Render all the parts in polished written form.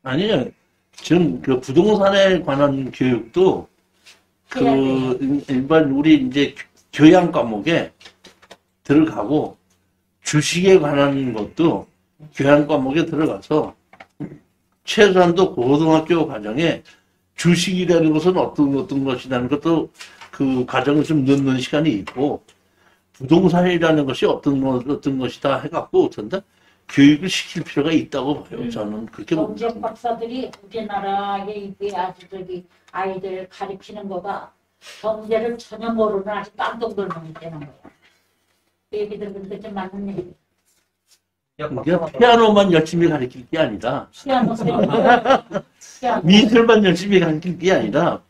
아니요. 지금 그 부동산에 관한 교육도 그 일반 우리 이제 교양 과목에 들어가고 주식에 관한 것도 교양 과목에 들어가서 최소한도 고등학교 과정에 주식이라는 것은 어떤 것이라는 것도 그 과정을 좀 넣는 시간이 있고 부동산이라는 것이 어떤 것이다 해갖고 어떤다 교육을 시킬 필요가 있다고 봐요. 저는 그렇게 봅니다. 경제 박사들이 우리나라에 이게 아주 저기 아이들 가르치는 거가 경제를 전혀 모르는 아주 깜동들 놈이 되는 거야. 그 얘기 들으니까 좀 맞는 얘기. 그러니까 피아노만 열심히 가르칠 게 아니라 피아노 미술만 열심히 가르칠 게 아니라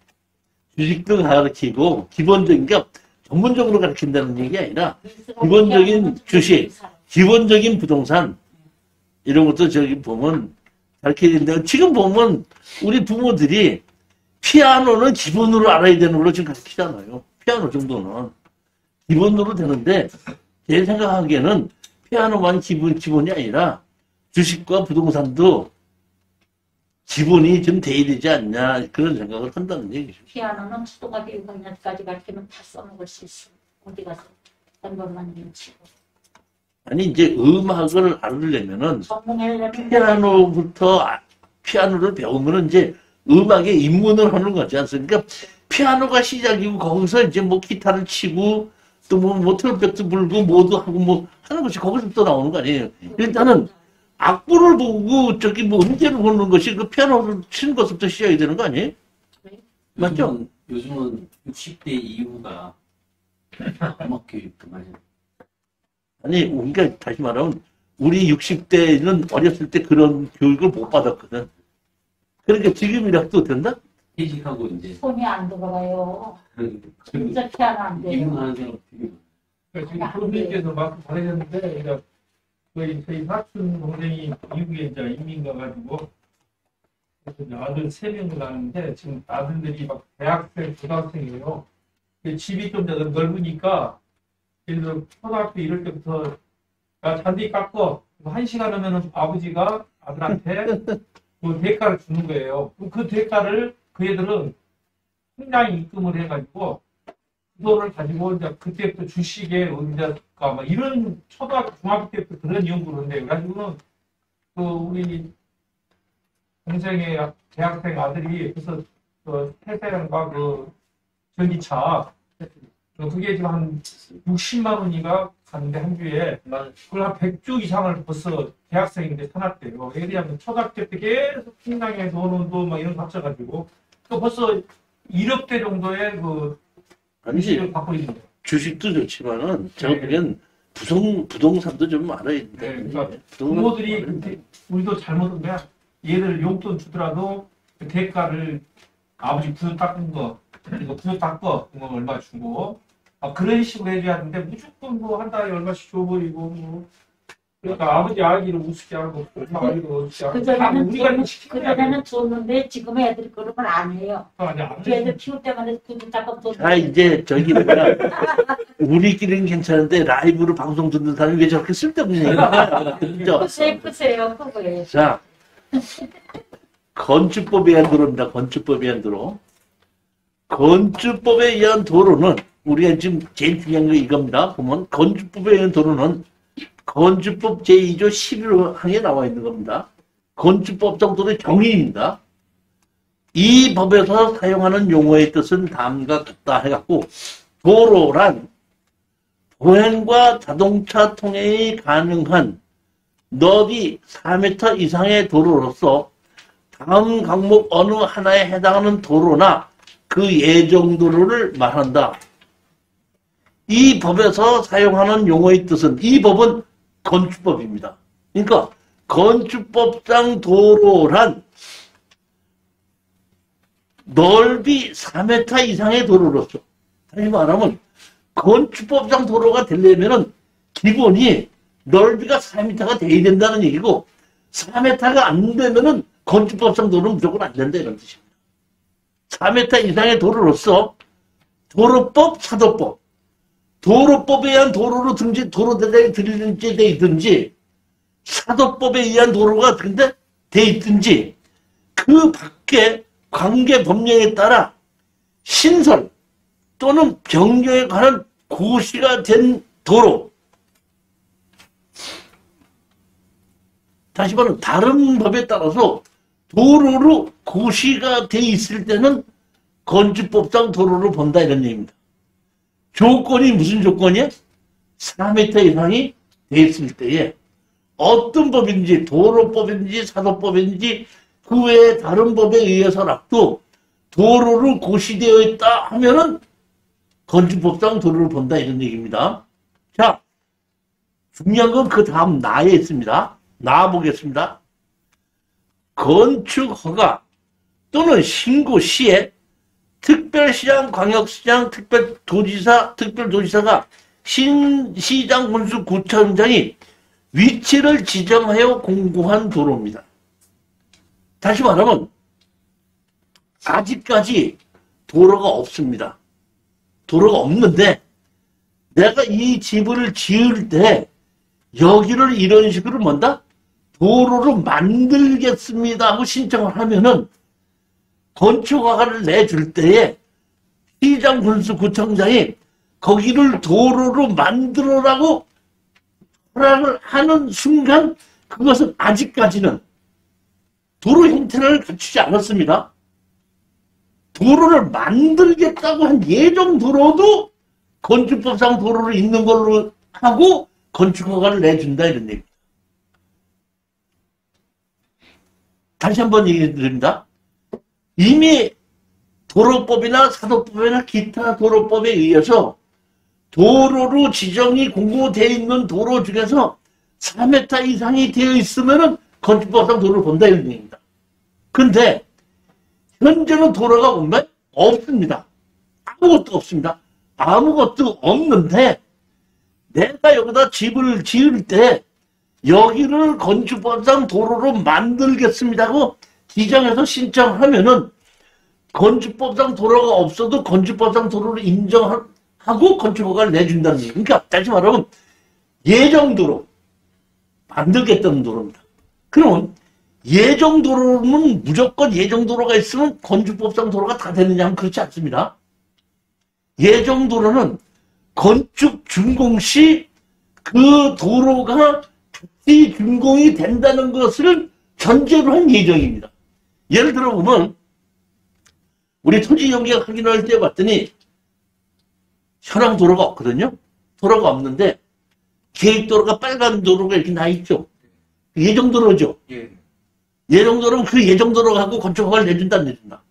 주식도 가르치고 기본적인 게 전문적으로 가르친다는 얘기 아니라 기본적인 주식, 기본적인 부동산 이런 것도 저기 보면 가르쳐야 된다. 지금 보면 우리 부모들이 피아노는 기본으로 알아야 되는 걸로 지금 가르치잖아요. 피아노 정도는 기본으로 되는데 제 생각하기에는 피아노만 기본이 아니라 주식과 부동산도 기본이 좀 돼야 되지 않냐 그런 생각을 한다는 얘기죠. 피아노는 초등학교 6학년까지 가르치면 다 써먹을 수 있어. 어디 가서 한 번만 치고. 아니 이제 음악을 알으려면은 전문하려면 피아노를 배우면은 이제 음악에 입문을 하는 거지 않습니까? 피아노가 시작이고 거기서 이제 뭐 기타를 치고 또 뭐 트럼펫도 불고 뭐도 하고 뭐 하는 것이 거기서부터 나오는 거 아니에요. 일단은 악보를 보고 저기 뭐 음계를 보는 것이 그 피아노를 치는 것부터 시작이 되는 거 아니에요? 맞죠? 요즘은 60대 이후가 음악 교육도 많이. 아니 우리가 다시 말하면 우리 60대는 어렸을 때 그런 교육을 못 받았거든. 그러니까 지금이라도 된다? 퇴직하고 이제 손이 안 들어가요. 진짜 피아노 안 돼요. 입문하는 사람 되게 그러니까 지금 선생님께서 말씀 잘하셨는데, 그러니까 저희 사촌 동생이 미국에 이제 이민 가가지고 그래서 이제 아들 3명을 낳았는데 지금 아들들이 막 대학생, 고등학생이에요. 집이 좀 넓으니까 예를 들어 초등학교 이럴 때부터 야 잔디 깎어 1시간 하면은 아버지가 아들한테 그 대가를 주는 거예요. 그 대가를 그 애들은 통장 입금을 해가지고 그 돈을 가지고 이제 그때부터 주식에 의자가 막 이런 초등학교 중학교 때부터 그런 연구를 한대요. 그래가지고는 그 우리 동생의 대학생 아들이 그래서 그 태세랑과 그 전기차 그게 지금 한 60만 원이가 갔는데 한 주에 그걸 한 100주 이상을 벌써 대학생인데 사놨대요. 예를 초등학교 때 계속 통장에 돈도 막 이런 거 합쳐가지고 또 벌써 1억대 정도의 그 아니지. 주식을 갖고 있는 거예요. 주식도 좋지만은 제가 보기엔 부동산도 좀 알아야 된다. 네, 그러니까 부모들이 우리도 잘못한 거야. 얘들 용돈 주더라도 그 대가를 아버지 구두 닦은 거, 이거 구두 닦어, 그거 얼마 주고 그런 식으로 해줘야 하는데 무조건 뭐 한 달에 얼마씩 줘버리고 뭐 그러니까 아버지 아기를 우습게 하고 엄마 아기를 우습게 하고 다 우리가 그전에는 줬는데 지금 애들이 그런 걸 안 해요. 아니 우리 애들 키울 때마다 구두 닦아 돈. 자 이제 저기 뭐야 우리끼리는 괜찮은데 라이브로 방송 듣는 사람이 왜 저렇게 쓸데없는 얘기를 하냐. 크세요 그거예요. 자 건축법에 의한 도로입니다. 건축법에 의한 도로. 건축법에 의한 도로는 우리가 지금 제일 중요한 게 이겁니다. 보면 건축법에 의한 도로는 건축법 제2조 11항에 나와 있는 겁니다. 건축법상 도로의 정의입니다. 이 법에서 사용하는 용어의 뜻은 다음과 같다 해갖고 도로란 보행과 자동차 통행이 가능한 너비 4m 이상의 도로로서 다음 항목 어느 하나에 해당하는 도로나 그 예정 도로를 말한다. 이 법에서 사용하는 용어의 뜻은 이 법은 건축법입니다. 그러니까 건축법상 도로란 넓이 4m 이상의 도로로서 다시 말하면 건축법상 도로가 되려면은 기본이 넓이가 4m가 돼야 된다는 얘기고 4m가 안 되면은 건축법상 도로는 무조건 안 된다 이런 뜻입니다. 4m 이상의 도로로서 도로법, 사도법 도로법에 의한 도로로 도로 대장이 들리는지 돼 있든지 사도법에 의한 도로가 근데 돼 있든지 그 밖에 관계 법령에 따라 신설 또는 변경에 관한 고시가 된 도로, 다시 말하면 다른 법에 따라서 도로로 고시가 돼 있을 때는 건축법상 도로를 본다 이런 얘기입니다. 조건이 무슨 조건이야? 4m 이상이 돼 있을 때에 어떤 법인지 도로법인지 사도법인지 그 외에 다른 법에 의해서라도 도로로 고시되어 있다 하면은 건축법상 도로를 본다 이런 얘기입니다. 자, 중요한 건 그 다음 나에 있습니다. 나 보겠습니다. 건축허가 또는 신고 시에 특별시장, 광역시장, 특별도지사가 시장, 군수, 구청장이 위치를 지정하여 공고한 도로입니다. 다시 말하면 아직까지 도로가 없습니다. 도로가 없는데 내가 이 집을 지을 때 여기를 이런 식으로 뭔다? 도로로 만들겠습니다 하고 신청을 하면은 건축허가를 내줄 때에 시장, 군수, 구청장이 거기를 도로로 만들어라고 허락을 하는 순간 그것은 아직까지는 도로 형태를 갖추지 않았습니다. 도로를 만들겠다고 한 예정 도로도 건축법상 도로를 있는 걸로 하고 건축허가를 내준다 이런 얘기입니다. 다시 한번 얘기 드립니다. 이미 도로법이나 사도법이나 기타 도로법에 의해서 도로로 지정이 공고되어 있는 도로 중에서 4m 이상이 되어 있으면 건축법상 도로를 본다 이런 얘기입니다. 근데 현재는 도로가 없나요? 없습니다. 아무것도 없습니다. 아무것도 없는데 내가 여기다 집을 지을 때 여기를 건축법상 도로로 만들겠습니다 하고 지정해서 신청하면은 건축법상 도로가 없어도 건축법상 도로를 인정하고 건축허가를 내준다는 얘기. 그러니까 다시 말하면 예정도로 만들겠다는 도로입니다. 그러면 예정도로는 무조건 예정도로가 있으면 건축법상 도로가 다 되느냐 하면 그렇지 않습니다. 예정도로는 건축 준공 시 그 도로가 같이 준공이 된다는 것을 전제로 한 예정입니다. 예를 들어 보면 우리 토지 연계약 확인할 때 봤더니 현황 도로가 없거든요. 도로가 없는데 계획도로가 빨간 도로가 이렇게 나 있죠. 예정도로죠. 예. 예정도로는 그 예정도로하고 건축허가를 내준다 안 내준다?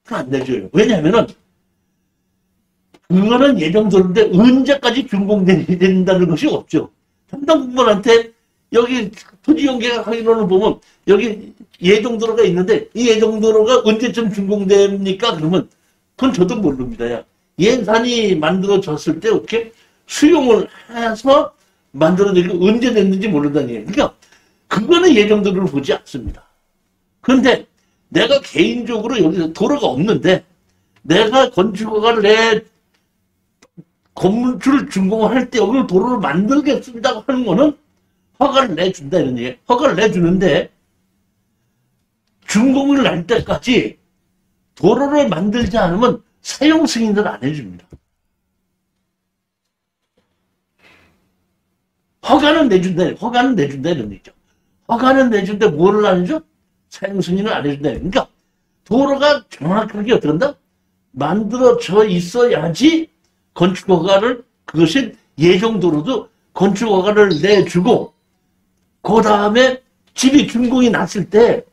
그거 안 내줘요. 왜냐하면은 그거는 예정도로인데 언제까지 준공된다는 것이 없죠. 담당 공무원한테 여기 토지 연계약 확인원을 보면 여기 예정도로가 있는데 이 예정도로가 언제쯤 준공됩니까? 그러면 그건 저도 모릅니다. 야. 예산이 만들어졌을 때 어떻게 수용을 해서 만들어지고 언제 됐는지 모른다는 얘기예요. 그러니까 그거는 예정도로를 보지 않습니다. 그런데 내가 개인적으로 여기서 도로가 없는데 내가 건축허가를 내 건물주를 준공할 때 여기를 도로를 만들겠습니다 하는 거는 허가를 내준다 이런 얘기예요. 허가를 내주는데 준공을 할 때까지 도로를 만들지 않으면 사용 승인을 안 해줍니다. 허가는 내준다. 허가는 내준다 이런 얘기죠. 허가는 내준데 뭐를 안 해줘? 사용 승인을 안 해준다. 그러니까 도로가 정확하게 어떻게 한다? 만들어져 있어야지 건축허가를 그것이 예정도로도 건축허가를 내주고 그 다음에 집이 준공이 났을 때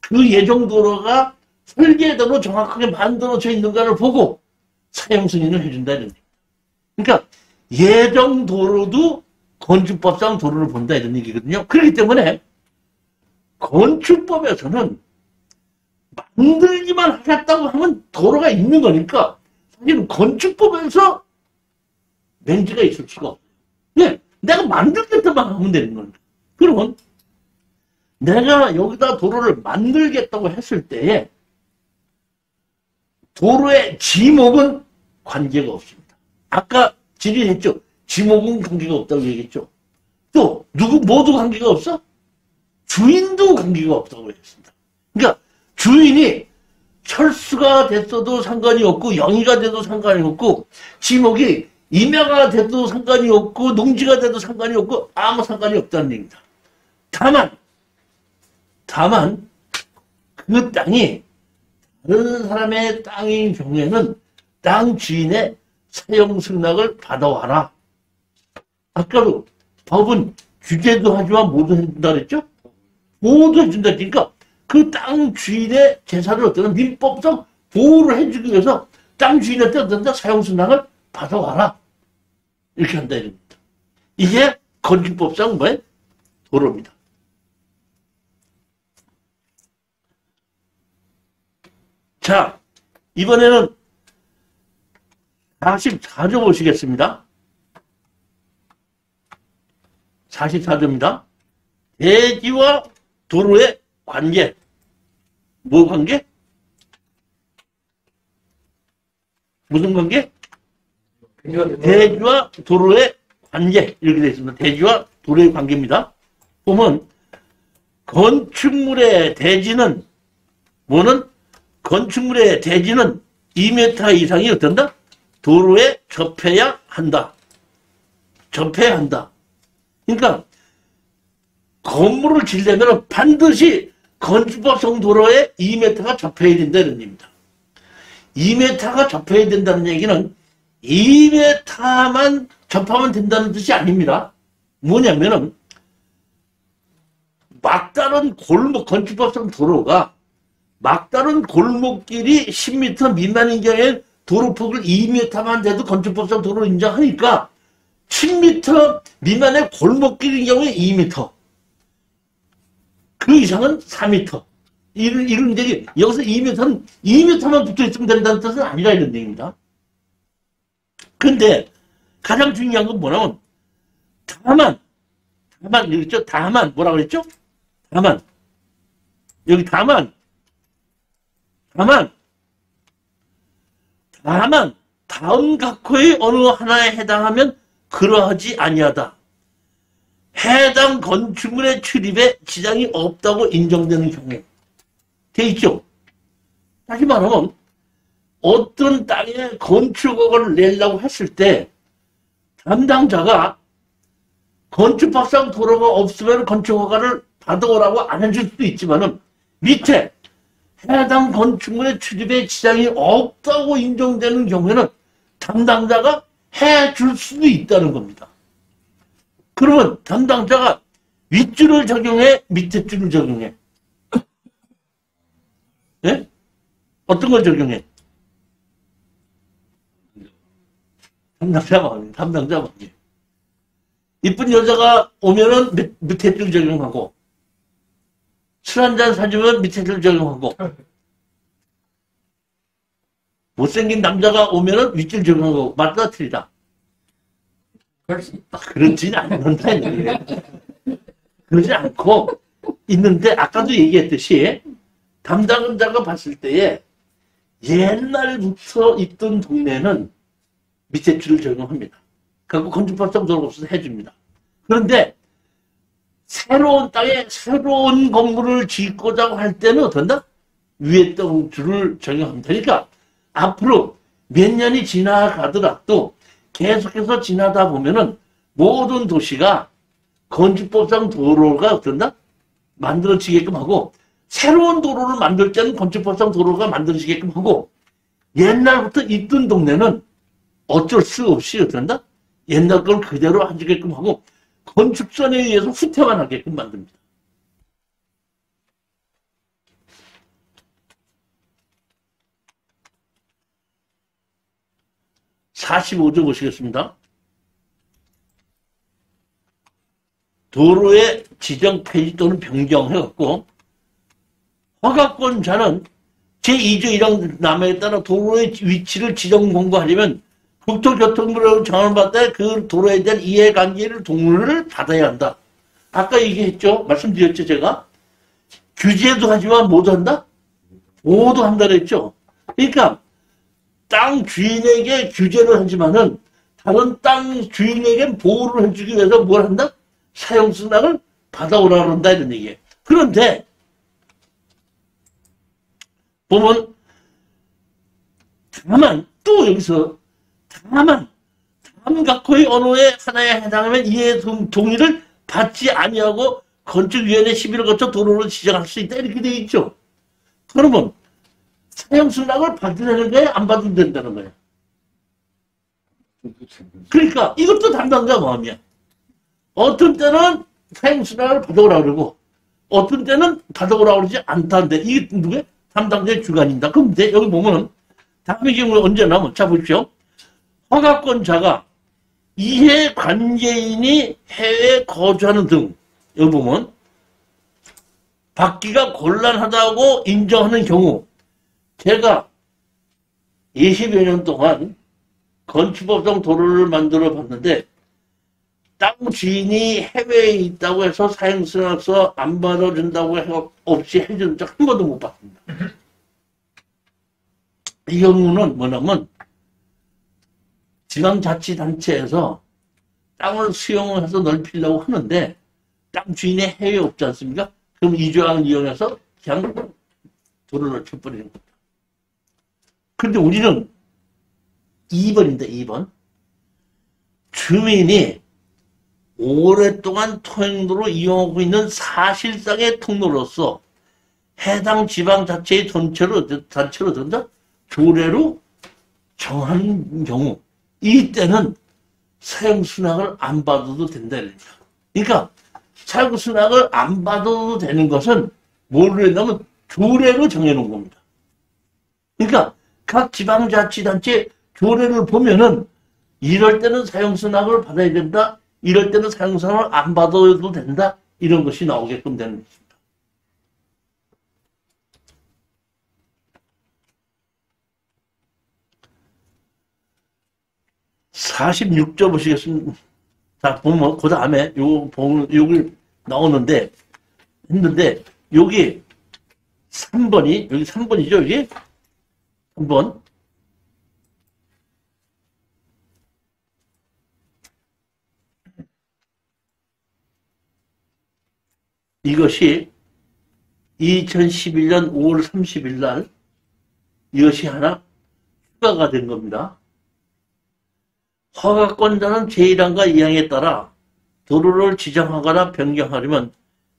그 예정도로가 설계대로 정확하게 만들어져 있는가를 보고 사용 승인을 해준다는 얘기입니다. 그러니까 예정도로도 건축법상 도로를 본다 이런 얘기거든요. 그렇기 때문에 건축법에서는 만들기만 하겠다고 하면 도로가 있는 거니까 사실은 건축법에서 맹지가 있을 수가 없어요. 네, 내가 만들겠다만 하면 되는 겁니다. 그러면 내가 여기다 도로를 만들겠다고 했을 때에 도로의 지목은 관계가 없습니다. 아까 질의했죠. 지목은 관계가 없다고 얘기했죠. 또 누구 모두 관계가 없어? 주인도 관계가 없다고 했습니다. 그러니까 주인이 철수가 됐어도 상관이 없고 영의가 돼도 상관이 없고 지목이 임야가 돼도 상관이 없고 농지가 돼도 상관이 없고 아무 상관이 없다는 얘기입니다. 다만 그 땅이 다른 사람의 땅인 경우에는 땅 주인의 사용 승낙을 받아와라. 아까도 법은 규제도 하지만 모두 해준다 그랬죠? 모두 해준다. 그러니까 그 땅 주인의 재산을 어떤 민법상 보호를 해주기 위해서 땅 주인한테 어떤 사용 승낙을 받아와라. 이렇게 한다 이겁니다. 이게 건축법상 뭐예요? 도로입니다. 자, 이번에는 44조 보시겠습니다. 44조입니다. 대지와 도로의 관계. 뭐 관계? 무슨 관계? 대지와 도로의 관계. 이렇게 되어 있습니다. 대지와 도로의 관계입니다. 보면 건축물의 대지는 뭐는? 건축물의 대지는 2m 이상이 어떤다? 도로에 접해야 한다. 접해야 한다. 그러니까 건물을 지려면 반드시 건축법상 도로에 2m가 접해야 된다는 얘기입니다. 2m가 접해야 된다는 얘기는 2m만 접하면 된다는 뜻이 아닙니다. 뭐냐면은 막다른 골목, 건축법상 도로가 막다른 골목길이 10m 미만인 경우에 도로폭을 2m만 돼도 건축법상 도로 인정하니까 10m 미만의 골목길인 경우에 2m. 그 이상은 4m. 이런 얘기, 여기서 2m는 2m만 붙어 있으면 된다는 뜻은 아니라 이런 얘기입니다. 근데 가장 중요한 건 뭐냐면 다만 여기 있죠? 다만 뭐라 그랬죠? 여기 다만 다음 각호의 어느 하나에 해당하면 그러하지 아니하다. 해당 건축물의 출입에 지장이 없다고 인정되는 경우에 돼 있죠. 다시 말하면 어떤 땅에 건축허가를 내려고 했을 때 담당자가 건축법상 도로가 없으면 건축허가를 받아오라고 안 해줄 수도 있지만은 밑에 해당 건축물의 출입에 지장이 없다고 인정되는 경우에는 담당자가 해줄 수도 있다는 겁니다. 그러면 담당자가 윗줄을 적용해, 밑에 줄을 적용해? 예? 어떤 걸 적용해? 담당자 관계. 이쁜 여자가 오면은 밑에 줄 적용하고, 술 한잔 사주면 밑에 줄 적용하고, 못생긴 남자가 오면은 윗줄 적용하고, 맞다, 틀리다. 그렇지는 않는다. 그러지 않고 있는데 아까도 얘기했듯이 담당자가 봤을 때에 옛날부터 있던 동네는 밑에 줄을 적용합니다. 그리고 건축법상 도로가 없어서 해줍니다. 그런데 새로운 땅에 새로운 건물을 짓고자 할 때는 어떤다? 위에 땅 줄을 적용합니다. 그러니까 앞으로 몇 년이 지나가더라도 계속해서 지나다 보면은 모든 도시가 건축법상 도로가 어떤다? 만들어지게끔 하고 새로운 도로를 만들 때는 건축법상 도로가 만들어지게끔 하고 옛날부터 있던 동네는 어쩔 수 없이 어떤다? 옛날 걸 그대로 하게끔 하고 건축선에 의해서 후퇴만 하게끔 만듭니다. (45조) 보시겠습니다. 도로의 지정 폐지 또는 변경해갖고 허가권자는 제2조 1항 남에 따라 도로의 위치를 지정 공고하려면 국토교통부로 정을 받아 그 도로에 대한 이해관계를 동의를 받아야 한다. 아까 얘기했죠? 말씀드렸죠 제가? 규제도 하지만 모두 한다? 모두 한다 그랬죠? 그러니까 땅 주인에게 규제를 하지만은 다른 땅 주인에게 보호를 해주기 위해서 뭘 한다? 사용승낙을 받아오라 그런다 이런 얘기예요. 그런데 보면 다만 또 여기서 다만 각호의 언어의 하나에 해당하면 이해 동의를 받지 아니하고 건축위원회 시비를 거쳐 도로를 지정할 수 있다 이렇게 되어 있죠. 그러면 사형수락을 받으라는 거예요? 안 받으면 된다는 거예요? 그러니까 이것도 담당자 마음이야. 어떤 때는 사형수락을 받아오라고 그러고 어떤 때는 받아오라고 그러지 않다는데 이게 누구야? 담당자의 주관입니다. 그럼 이제 여기 보면 다음의 경우에 언제 나오면 자 보십시오. 허가권자가 이해 관계인이 해외에 거주하는 등 여기 보면 받기가 곤란하다고 인정하는 경우 제가 20여 년 동안 건축법상 도로를 만들어 봤는데 땅 주인이 해외에 있다고 해서 사형수락서 안 받아준다고 해서 없이 해준 적 한 번도 못 봤습니다. 이 경우는 뭐냐면 지방자치단체에서 땅을 수용해서 넓히려고 하는데 땅 주인이 해외에 없지 않습니까? 그럼 이 조항을 이용해서 그냥 도로를 쳐버리는 겁니다. 그런데 우리는 2번인데 2번 주민이 오랫동안 통행로로 이용하고 있는 사실상의 통로로서 해당 지방자체의 단체로 된다? 조례로 정한 경우 이때는 사형수락을 안 받아도 된다. 그러니까 사형수락을 안 받아도 되는 것은 뭐로 했냐면 조례로 정해놓은 겁니다. 그러니까 각 지방자치단체 조례를 보면은 이럴 때는 사형수락을 받아야 된다. 이럴 때는 사형수락을 안 받아도 된다. 이런 것이 나오게끔 되는 것입니다. (46조) 보시겠습니다. 자, 보면, 그 다음에, 여기 나오는데, 했는데, 여기 3번이, 여기 3번이죠, 여기? 3번. 이것이 2011년 5월 30일 날 이것이 하나 추가가 된 겁니다. 허가권자는 제1항과 2항에 따라 도로를 지정하거나 변경하려면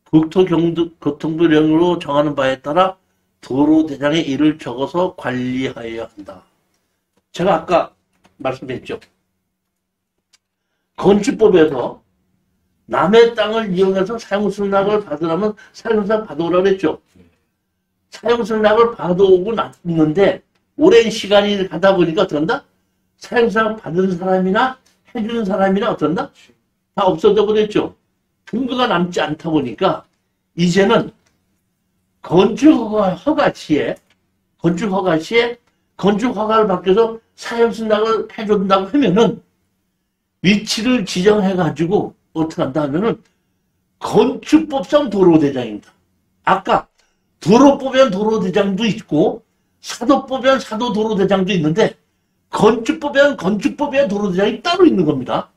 국토교통부령으로 정하는 바에 따라 도로대장에 이를 적어서 관리하여야 한다. 제가 아까 말씀드렸죠. 건축법에서 남의 땅을 이용해서 사용승낙을 받으려면 사용승낙 받아오라고 했죠. 사용승낙을 받아오고 났는데 오랜 시간이 가다 보니까 어떤다? 사용승낙 받은 사람이나 해주는 사람이나 어떤다? 다 없어져 버렸죠. 근거가 남지 않다 보니까 이제는 건축허가 시에 건축허가를 받겨서 사용승낙을 해준다고 하면은 위치를 지정해가지고 어떻게 한다 하면은 건축법상 도로대장입니다. 아까 도로법엔 도로대장도 있고 사도법엔 사도도로대장도 있는데 건축법엔 건축법엔 도로대장이 따로 있는 겁니다.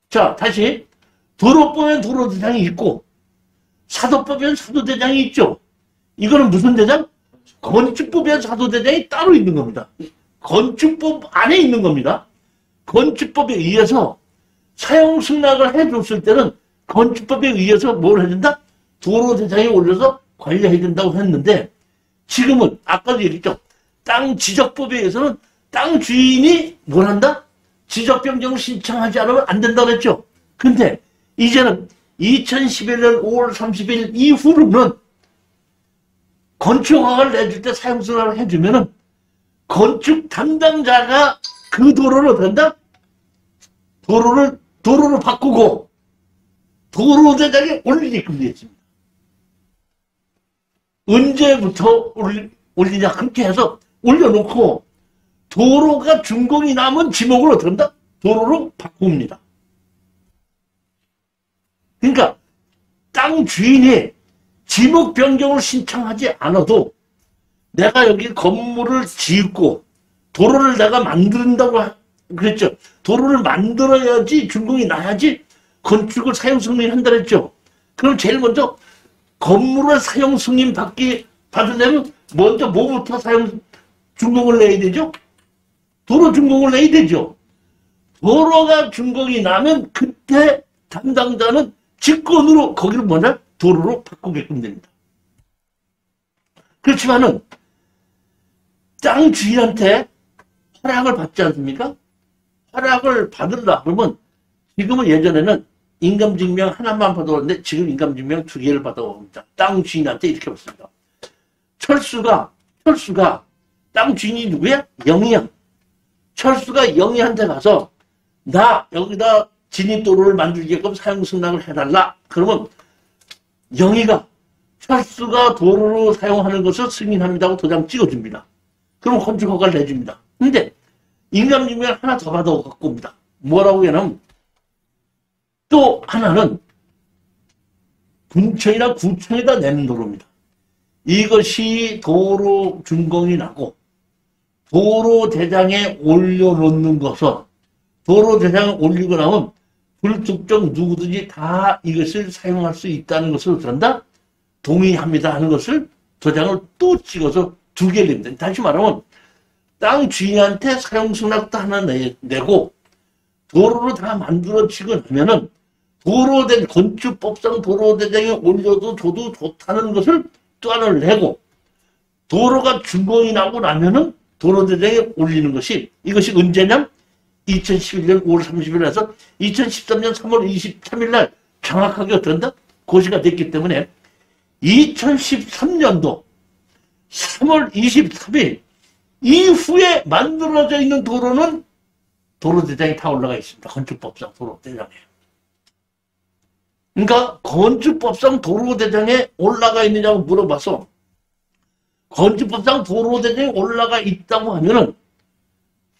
자, 다시 도로법엔 도로대장이 있고 사도법엔 사도대장이 있죠. 이거는 무슨 대장? 건축법엔 사도대장이 따로 있는 겁니다. 건축법 안에 있는 겁니다. 건축법에 의해서 사용승낙을 해줬을 때는 건축법에 의해서 뭘 해준다? 도로대장에 올려서 관리해야 된다고 했는데 지금은 아까도 얘기했죠. 땅 지적법에 의해서는 땅 주인이 뭘 한다? 지적 변경을 신청하지 않으면 안 된다고 했죠. 근데 이제는 2011년 5월 30일 이후로는 건축허가를 내줄 때 사용승낙을 해주면은 건축 담당자가 그 도로를 어떤다? 도로를 바꾸고 도로대장에 올리게끔 되어 있습니다. 언제부터 올리냐? 그렇게 해서 올려놓고 도로가 준공이 나면 지목을 어떤다? 도로로 바꿉니다. 그러니까 땅 주인이 지목 변경을 신청하지 않아도 내가 여기 건물을 짓고 도로를 내가 만든다고 그랬죠. 도로를 만들어야지 준공이 나야지 건축을 사용승인을 한다 그랬죠. 그럼 제일 먼저 건물을 사용 승인 받으려면 먼저 뭐부터 준공을 내야 되죠? 도로 준공을 내야 되죠. 도로가 준공이 나면 그때 담당자는 직권으로 거기를 먼저 도로로 바꾸게끔 됩니다. 그렇지만은 땅 주인한테 허락을 받지 않습니까? 허락을 받으려 그러면 지금은 예전에는 인감증명 하나만 받아오는데 지금 인감증명 2개를 받아옵니다. 땅 주인한테 이렇게 받습니다. 철수가 땅 주인이 누구야? 영희야. 철수가 영희한테 가서 나 여기다 진입도로를 만들게끔 사용승낙을 해달라. 그러면 영희가 철수가 도로로 사용하는 것을 승인합니다 하고 도장 찍어줍니다. 그럼 건축허가를 내줍니다. 근데 인감증명 하나 더 받아갖고 옵니다. 뭐라고 하냐면 또 하나는 군청이나 구청에다 내는 도로입니다. 이것이 도로 준공이 나고 도로대장에 올려놓는 것은 도로대장에 올리고 나면 불특정 누구든지 다 이것을 사용할 수 있다는 것을 어떤다? 동의합니다 하는 것을 도장을 또 찍어서 2개를 냅니다. 다시 말하면 땅 주인한테 사용승낙도 하나 내고 도로를 다 만들어지고 나면은 건축법상 도로대장에 올려도 줘도 좋다는 것을 또 하나를 내고 도로가 준공이 나고 나면은 도로대장에 올리는 것이 이것이 언제냐? 2011년 5월 30일에서 2013년 3월 23일 날 정확하게 어떤다? 고시가 됐기 때문에 2013년도 3월 23일 이후에 만들어져 있는 도로는 도로대장에 다 올라가 있습니다. 건축법상 도로대장에. 그러니까 건축법상 도로대장에 올라가 있느냐고 물어봐서 건축법상 도로대장에 올라가 있다고 하면은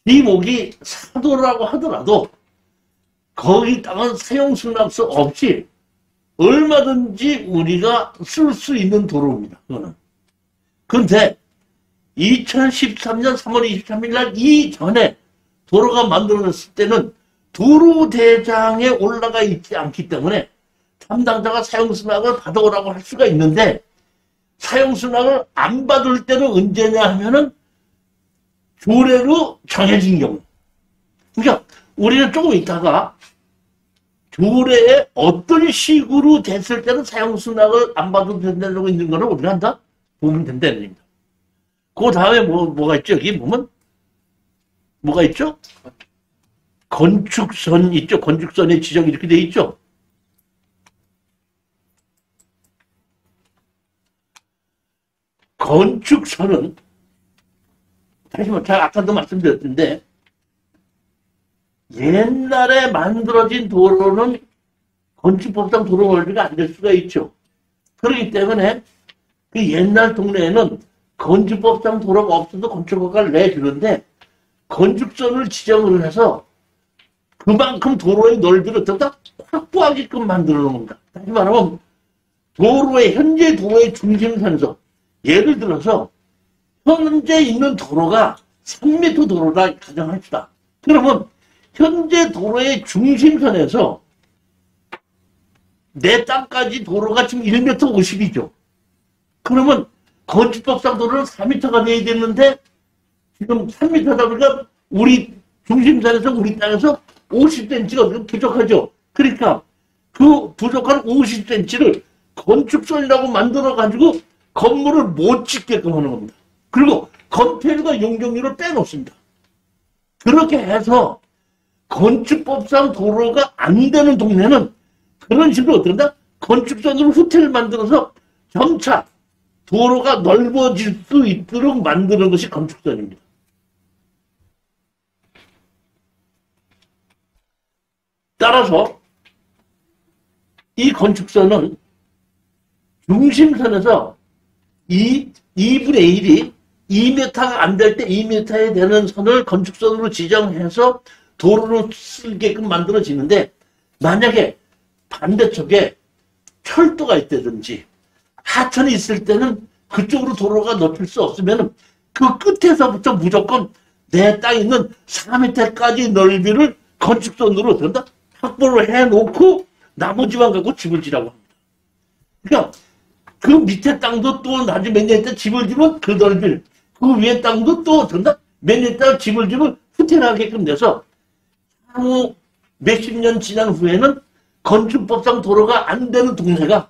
이목이 사도라고 하더라도 거기 땅은 사용승낙서 없이 얼마든지 우리가 쓸 수 있는 도로입니다. 그거는. 그런데 2013년 3월 23일 날 이전에 도로가 만들어졌을 때는 도로대장에 올라가 있지 않기 때문에 담당자가 사용승낙을 받아오라고 할 수가 있는데 사용승낙을 안 받을 때는 언제냐 하면은 조례로 정해진 경우. 그러니까 우리는 조금 있다가 조례에 어떤 식으로 됐을 때는 사용승낙을 안 받아도 된다고 있는 거를 우리가 한다? 보면 된다는 얘기입니다. 그 다음에 뭐가 있죠? 여기 보면 뭐가 있죠? 건축선 있죠? 건축선의 지정이 이렇게 돼 있죠? 건축선은 다시 한번 제가 아까도 말씀드렸는데 옛날에 만들어진 도로는 건축법상 도로 원리가 안 될 수가 있죠. 그렇기 때문에 그 옛날 동네에는 건축법상 도로가 없어도 건축허가를 내주는데 건축선을 지정을 해서 그만큼 도로의 넓이를 더 확보하게끔 만들어 놓은 겁니다. 다시 말하면 현재 도로의 중심선에서 예를 들어서 현재 있는 도로가 3m 도로라 가정합시다. 그러면 현재 도로의 중심선에서 내 땅까지 도로가 지금 1m 50이죠. 그러면 건축법상 도로는 4m가 돼야 되는데 지금 3m다 보니까 우리 중심선에서 우리 땅에서 50cm가 부족하죠. 그러니까 그 부족한 50cm를 건축선이라고 만들어가지고 건물을 못 짓게끔 하는 겁니다. 그리고 건폐율과 용적률을 빼놓습니다. 그렇게 해서 건축법상 도로가 안 되는 동네는 그런 식으로 어떤다? 건축선으로 후퇴를 만들어서 점차 도로가 넓어질 수 있도록 만드는 것이 건축선입니다. 따라서 이 건축선은 중심선에서 2분의 1이 2m가 안 될 때 2m에 되는 선을 건축선으로 지정해서 도로로 쓰게끔 만들어지는데 만약에 반대쪽에 철도가 있다든지 하천이 있을 때는 그쪽으로 도로가 넓힐 수 없으면 그 끝에서부터 무조건 내 땅에 있는 4m까지 넓이를 건축선으로 된다? 확보를 해놓고 나머지만 갖고 집을 지라고 합니다. 그러니까 그 밑에 땅도 또 나중에 몇 년 있다 집을 지면 그 넓이를, 그 위에 땅도 또 몇 년 있다 집을 지면 후퇴하게끔 돼서 향후 몇십 년 지난 후에는 건축법상 도로가 안 되는 동네가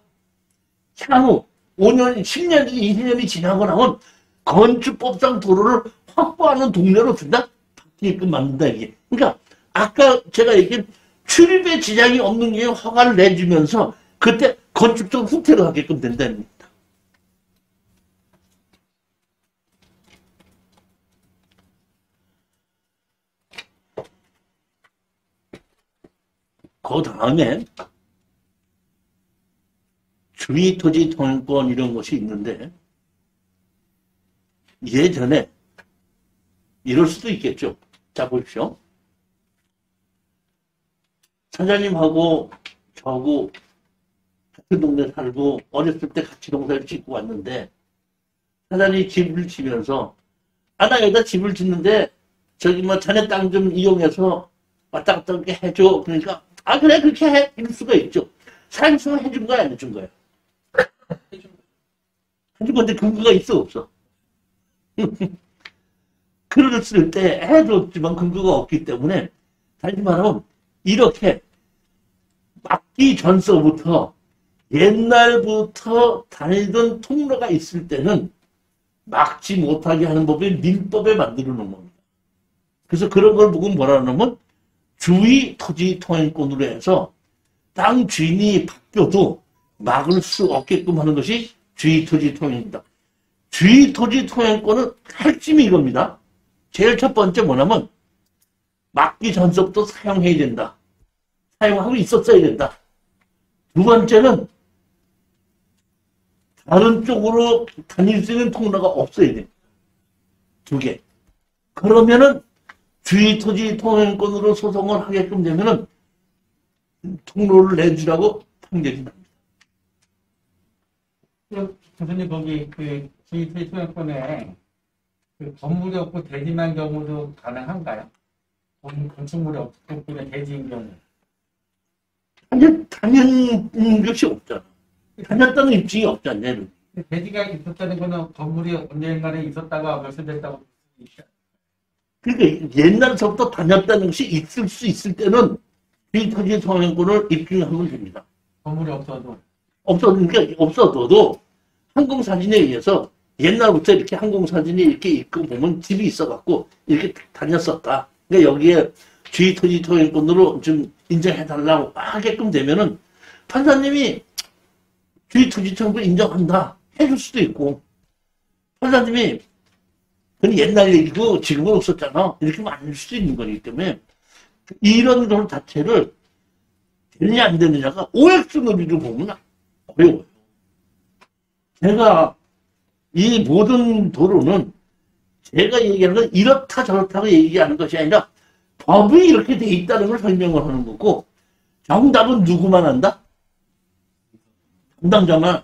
향후 5년, 10년, 20년이 지나고 나면 건축법상 도로를 확보하는 동네로 바뀌게끔 만든다, 이게. 그러니까 아까 제가 얘기한 출입에 지장이 없는 게 허가를 내주면서 그때 건축적 후퇴를 하게끔 된다는 겁니다. 그 다음에 주의토지 통행권 이런 것이 있는데 예전에 이럴 수도 있겠죠. 자 보십시오. 사장님하고 저하고 같은 동네 살고 어렸을 때 같이 농사를 짓고 왔는데 사장님이 집을 지면서 나 여기다 집을 짓는데 저기 뭐 자네 땅 좀 이용해서 왔다 갔다 이렇게 해줘. 그러니까 그래 그렇게 해. 이럴 수가 있죠. 사장님이 해준 거야 안 해준 거야? 해준 건데 근거가 있어 없어? 그랬을 때 해줬지만 근거가 없기 때문에 다시 말하면 이렇게 막기 전서부터 옛날부터 다니던 통로가 있을 때는 막지 못하게 하는 법이 민법에 만들어 놓은 겁니다. 그래서 그런 걸 보고 뭐라 하냐면 주의 토지 통행권으로 해서 땅 주인이 바뀌어도 막을 수 없게끔 하는 것이 주의 토지 통행입니다. 주의 토지 통행권은 핵심이 이겁니다. 제일 첫 번째 뭐냐면 막기 전서부터 사용해야 된다. 사용하고 있었어야 된다. 두 번째는 다른 쪽으로 다닐 수 있는 통로가 없어야 돼. 두 개. 그러면은 주의 토지 통행권으로 소송을 하게끔 되면은 통로를 내주라고 판결이 납니다. 교수님 거기 그 주의토지 통행권에 그 건물이 없고 대지만 경우도 가능한가요? 건축물이 없고 그냥 대지인 경우. 당연 것이 없잖아. 다녔다는 입증이 없잖아. 대지가 있었다는 거는 건물이 언젠가에 있었다가 몇십 됐다고 그러니까 옛날서부터 다녔다는 것이 있을 수 있을 때는 주의 토지 통행권을 입증하면 됩니다. 건물이 없어도. 그러니까 없어도 항공사진에 의해서 옛날부터 이렇게 항공사진이 이렇게 있고 보면 집이 있어갖고 이렇게 다녔었다. 그러니까 여기에 주의 토지 통행권으로 좀 인정해달라고 하게끔 되면은 판사님이 주의 토지 통행권 인정한다 해줄 수도 있고 판사님이 그건 옛날 얘기고 지금은 없었잖아 이렇게 말할 수도 있는 거기 때문에 이런 것 자체를 되느냐 안 되느냐가 OX 논리로 보면 어려워요. 제가 이 모든 도로는 제가 얘기하는 건 이렇다 저렇다고 얘기하는 것이 아니라 법이 이렇게 돼 있다는 걸 설명을 하는 거고 정답은 누구만 한다? 담당자만.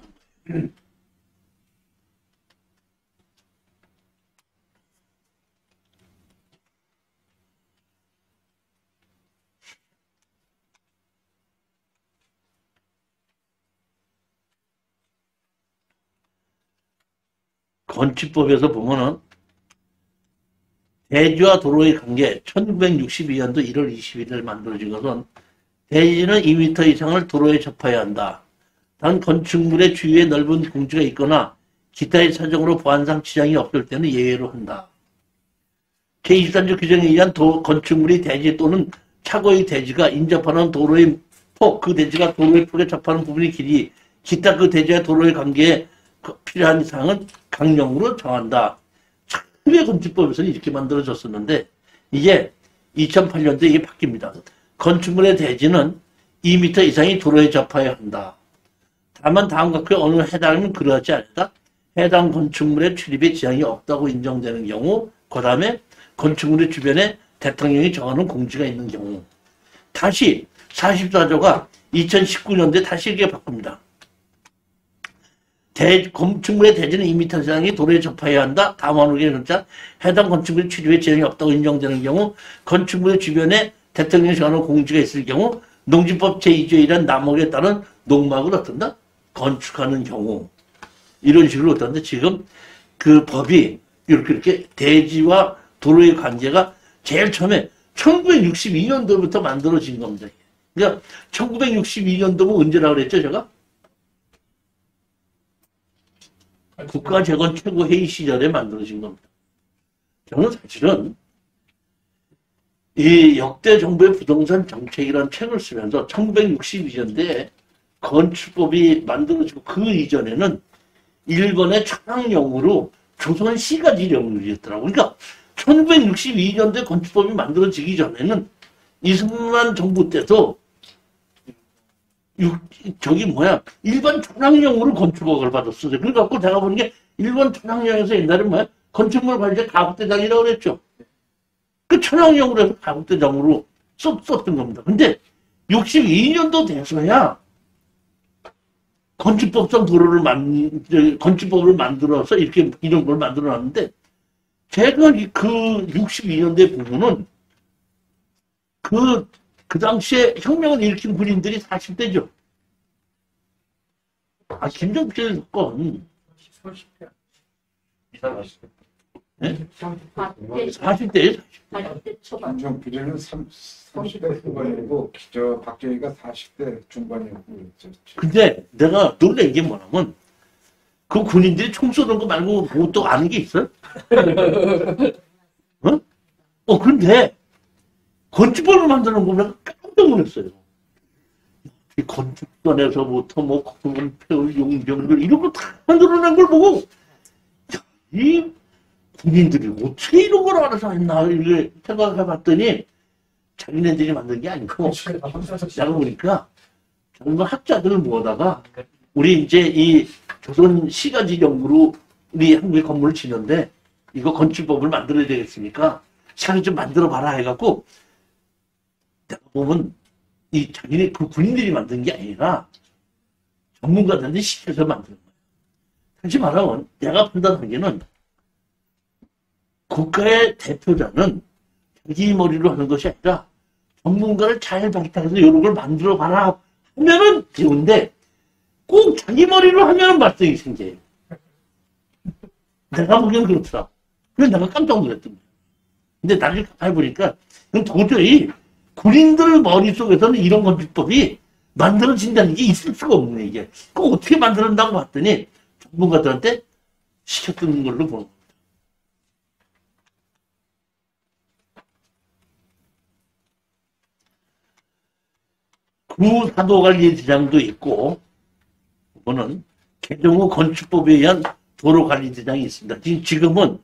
건축법에서 보면은 대지와 도로의 관계 1962년도 1월 21일 만들어진 것은 대지는 2m 이상을 도로에 접해야 한다. 단 건축물의 주위에 넓은 공지가 있거나 기타의 사정으로 보안상 지장이 없을 때는 예외로 한다. 제23조 규정에 의한 건축물의 대지 또는 차고의 대지가 인접하는 도로의 폭, 그 대지가 도로의 폭에 접하는 부분의 길이, 기타 그 대지와 도로의 관계에 필요한 사항은 강령으로 정한다. 처음에 건축법에서는 이렇게 만들어졌었는데 이게 2008년도에 이게 바뀝니다. 건축물의 대지는 2m 이상이 도로에 접해야 한다. 다만 다음과 그 어느 해당은 그러하지 않다. 해당 건축물의 출입에 지장이 없다고 인정되는 경우, 그 다음에 건축물의 주변에 대통령이 정하는 공지가 있는 경우. 다시 44조가 2019년도에 다시 이렇게 바꿉니다. 건축물의 대지는 2m 이상이 도로에 접해야 한다. 다음과 같이 해당 건축물의 출입에 지장이 없다고 인정되는 경우, 건축물의 주변에 대통령이 정하는 공지가 있을 경우, 농지법 제2조에 의한 남목에 따른 농막을 어떤다? 건축하는 경우 이런 식으로 어떤데 지금 그 법이 이렇게 대지와 도로의 관계가 제일 처음에 1962년도부터 만들어진 겁니다. 그러니까 1962년도면 언제라고 그랬죠, 제가? 국가재건 최고회의 시절에 만들어진 겁니다. 저는 사실은 이 역대 정부의 부동산 정책이라는 책을 쓰면서 1962년대에 건축법이 만들어지고 그 이전에는 일본의 천황령으로 조선시가 지령이었더라고요. 그러니까 1962년도에 건축법이 만들어지기 전에는 이승만 정부 때도 일반 천황령으로 건축허가를 받았어요. 그래갖고 제가 보는 게 일본 천황령에서 옛날에 건축물 관리자 가국대장이라고 그랬죠. 그 천황령으로 해서 가국대장으로 썼던 겁니다. 근데 62년도 돼서야 건축법을 만들어서 이런 걸 만들어 놨는데, 제가 그 62년도에 보면은 그 당시에 혁명을 일으킨 군인들이 40대죠. 김정필 사건. 30대. 40대에 40대 초반. 김정필은 30대 후반이고 저 박정희가 40대 중반이었고 그랬죠. 근데 내가 놀란 게 뭐냐면 그 군인들이 총 쏘는 거 말고 뭐 또 아는 게 있어요? 근데 건축법을 만드는 거 내가 깜짝 놀랐어요. 이 건축선에서부터 공원폐울 용병들 이런 거 다 만들어낸 걸 보고 이 군인들이 어떻게 이런 걸 알아서 했나 이렇게 생각해봤더니 자기네들이 만든 게 아니고 내가 보니까 젊은 학자들을 모아다가 우리 이제 이 조선 시가지령으로 우리 한국에 건물을 지는데 이거 건축법을 만들어야 되겠으니까 시간을 좀 만들어 봐라 해갖고 내가 보면 이 자기네 그 군인들이 만든 게 아니라 전문가들한테 시켜서 만드는 거예요. 다시 말하면 내가 판단하기에는 국가의 대표자는 자기 머리로 하는 것이 아니라 전문가를 잘 발탁해서 이런 걸 만들어 봐라 하면은 좋은데 꼭 자기 머리로 하면은 말썽이 생겨요. 내가 보기엔 그렇더라. 그래서 내가 깜짝 놀랐던 거야. 근데 나중에 가만히 보니까 이건 도저히 군인들 머릿속에서는 이런 건축법이 만들어진다는 게 있을 수가 없네, 이게. 꼭 어떻게 만들었다고 봤더니 전문가들한테 시켰던 걸로 보는 거야. 구사도관리대장도 있고, 그거는 개정 후 건축법에 의한 도로관리대장이 있습니다. 지금은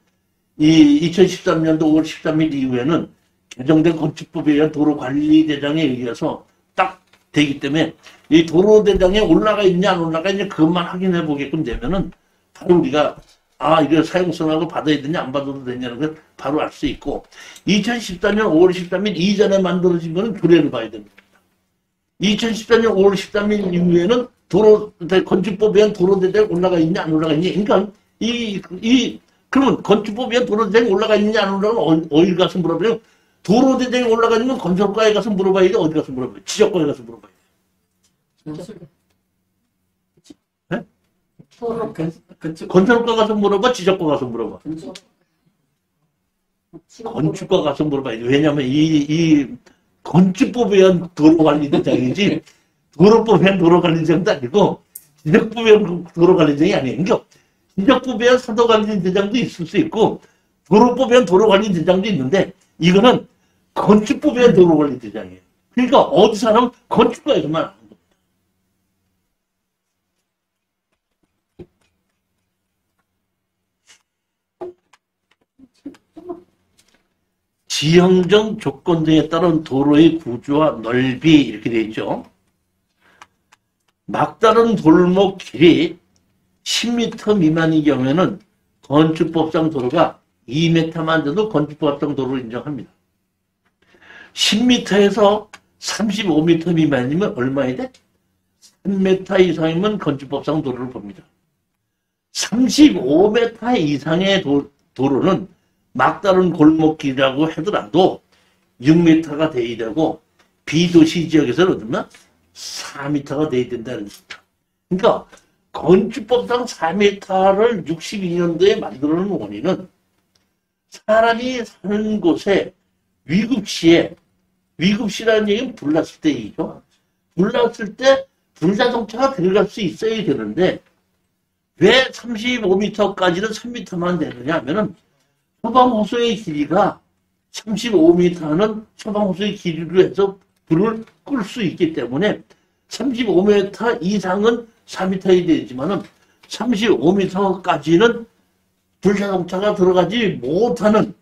이 2013년도 5월 13일 이후에는 개정된 건축법에 의한 도로관리대장에 의해서 딱 되기 때문에 이 도로대장에 올라가 있냐 안 올라가 있냐 그것만 확인해 보게끔 되면은 바로 우리가 이거 사용성하고 받아야 되냐 안 받아도 되냐는 걸 바로 알 수 있고 2014년 5월 13일 이전에 만들어진 거는 규례를 봐야 됩니다. 2014년 5월 13일 이후에는 건축법에 의한 도로대장에 올라가 있냐 안 올라가 있냐 그러니까 그러면 건축법에 의한 도로대장에 올라가 있냐 안 올라가 있냐 어디 가서 물어봐요. 도로대장에 올라가 있는 건 건설과에 가서 물어봐야 돼 어디 가서 물어봐야 돼 지적과에 가서 물어봐야 돼. 네? 건설과 가서 물어봐 지적과 가서 물어봐. 건축과 가서 물어봐야 돼. 왜냐면 이 건축법에 의한 도로관리대장이지 도로법에 의한 도로관리대장도 아니고 지적법에 의한 도로관리대장이 아니에요. 그러니까 지적법에 의한 사도관리대장도 있을 수 있고 도로법에 의한 도로관리대장도 있는데 이거는 건축법에 의한 도로관리대장이에요. 그러니까 어디서 하면 건축과에서만 하는 겁니다. 지형적 조건 등에 따른 도로의 구조와 넓이 이렇게 되어 있죠. 막다른 골목 길이 10m 미만의 경우에는 건축법상 도로가 2m만 돼도 건축법상 도로를 인정합니다. 10m에서 35m 미만이면 얼마야 돼? 3m 이상이면 건축법상 도로를 봅니다. 35m 이상의 도로는 막다른 골목길이라고 하더라도 6m가 돼야 되고 비도시 지역에서는 얼마? 4m가 돼야 된다는 겁니다. 그러니까 건축법상 4m를 62년도에 만들어 놓은 원인은 사람이 사는 곳에 위급시에, 위급시라는 얘기는 불났을 때 얘기죠. 불났을 때 불자동차가 들어갈 수 있어야 되는데 왜 35m까지는 3m만 되느냐 하면은 소방호수의 길이가 35m는 소방호수의 길이로 해서 불을 끌 수 있기 때문에 35m 이상은 4m이 되지만은 35m까지는 불자동차가 들어가지 못하는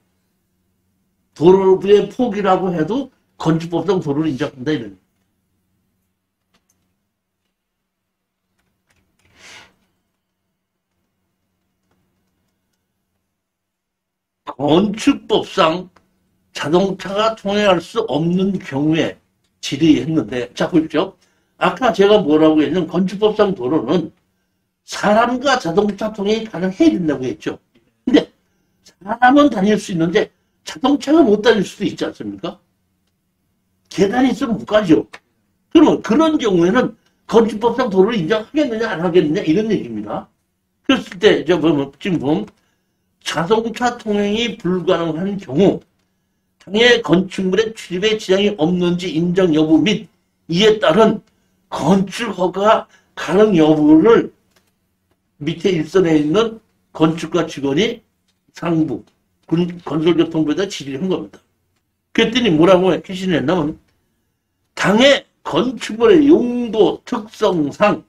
도로의 폭이라고 해도 건축법상 도로를 인정한다 이런. 건축법상 자동차가 통행할 수 없는 경우에 질의했는데, 자 보십시오. 아까 제가 뭐라고 했냐면 건축법상 도로는 사람과 자동차 통행이 가능해야 된다고 했죠. 근데 사람은 다닐 수 있는데 자동차가 못 다닐 수도 있지 않습니까? 계단이 있으면 못 가죠. 그러면 그런 경우에는 건축법상 도로를 인정하겠느냐 안 하겠느냐 이런 얘기입니다. 그랬을 때 지금 보면 자동차 통행이 불가능한 경우 당해 건축물의 출입에 지장이 없는지 인정 여부 및 이에 따른 건축허가 가능 여부를 밑에 일선에 있는 건축가 직원이 상부 건설교통부에다 질의를 한 겁니다. 그랬더니 뭐라고 캐시했냐면 당해 건축물의 용도 특성상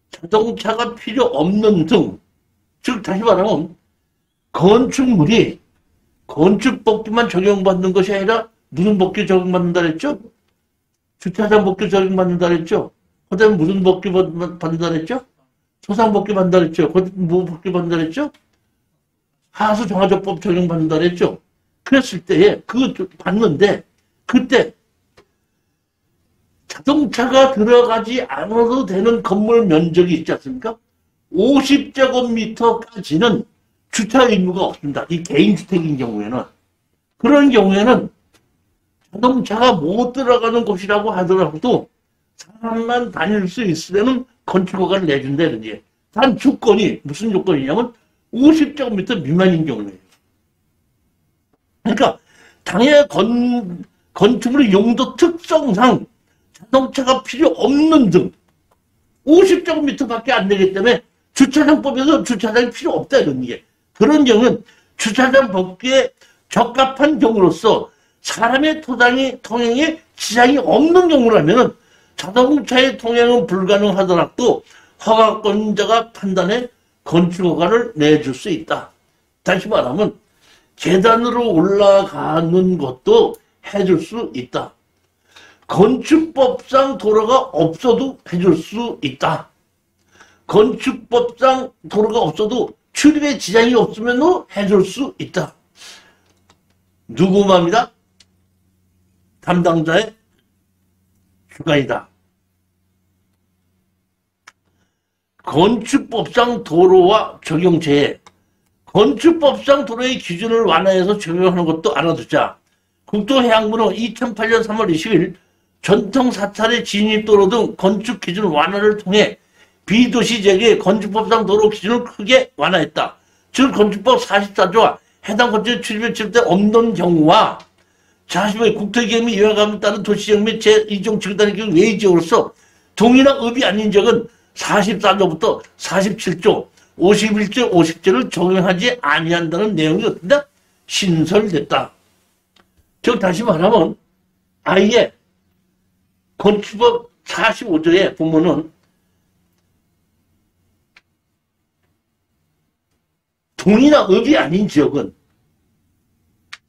자동차가 필요 없는 등, 즉 다시 말하면 건축물이 건축법규만 적용받는 것이 아니라 무슨 법규 적용받는다 그랬죠? 주차장 법규 적용받는다 그랬죠? 그 다음에 무슨 법규 받는다 그랬죠? 소상법규 받는다 그랬죠? 뭐 법규 받는다 그랬죠? 하수정화조법 적용받는다 그랬죠? 그랬을 때에 그거 받는데 그때 자동차가 들어가지 않아도 되는 건물 면적이 있지 않습니까? 50제곱미터까지는 주차 의무가 없습니다. 이 개인주택인 경우에는. 그런 경우에는 자동차가 못 들어가는 곳이라고 하더라도 사람만 다닐 수 있으려면 건축허가를 내준다는 얘기예요. 단 조건이 무슨 조건이냐면 50제곱미터 미만인 경우예요. 그러니까 당해 건축물의 용도 특성상 자동차가 필요 없는 등 50제곱미터밖에 안 되기 때문에 주차장법에서 주차장이 필요 없다 이런 얘기예요. 그런 경우는 주차장 법규에 적합한 경우로서 사람의 통행에 지장이 없는 경우라면 자동차의 통행은 불가능하더라도 허가권자가 판단해 건축허가를 내줄 수 있다. 다시 말하면 계단으로 올라가는 것도 해줄 수 있다. 건축법상 도로가 없어도 해줄 수 있다. 건축법상 도로가 없어도 출입에 지장이 없으면 해줄 수 있다. 누구 맘이다? 담당자의 주관이다. 건축법상 도로와 적용제에 건축법상 도로의 기준을 완화해서 적용하는 것도 알아두자. 국토해양부는 2008년 3월 20일 전통 사찰의 진입도로 등 건축 기준 완화를 통해 비도시 지역의 건축법상 도로 기준을 크게 완화했다. 즉 건축법 44조와 해당 건축 출입에 지역대 없는 경우와 자15의 국토기획 및 요양감에 따른 도시지역 및 제2종 지구단위 기준 외지역으로서 동일한 업이 아닌 지역은 44조부터 47조, 51조, 50조를 적용하지 아니한다는 내용이 어떤다? 신설됐다. 즉 다시 말하면 아예 건축법 45조에 보면은 동이나 업이 아닌 지역은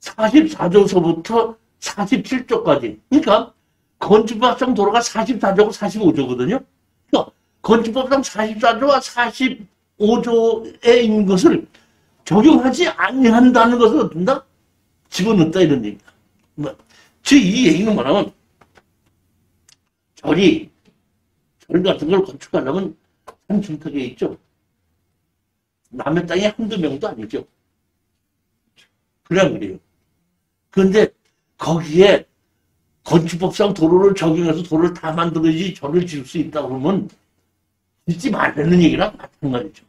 44조서부터 47조까지. 그러니까 건축법상 도로가 44조고 45조거든요. 그러니까 건축법상 44조와 45조에 있는 것을 적용하지 아니한다는 것을 어떤다? 집어넣었다 이런 얘기입니다. 즉 이 얘기는 뭐냐면 절 같은 걸 건축하려면 산중턱에 있죠. 남의 땅에 한두 명도 아니죠. 그냥 그래요. 그런데 거기에 건축법상 도로를 적용해서 도로를 다 만들어야지 절을 지을 수 있다 그러면 짓지 말라는 얘기랑 마찬가지죠.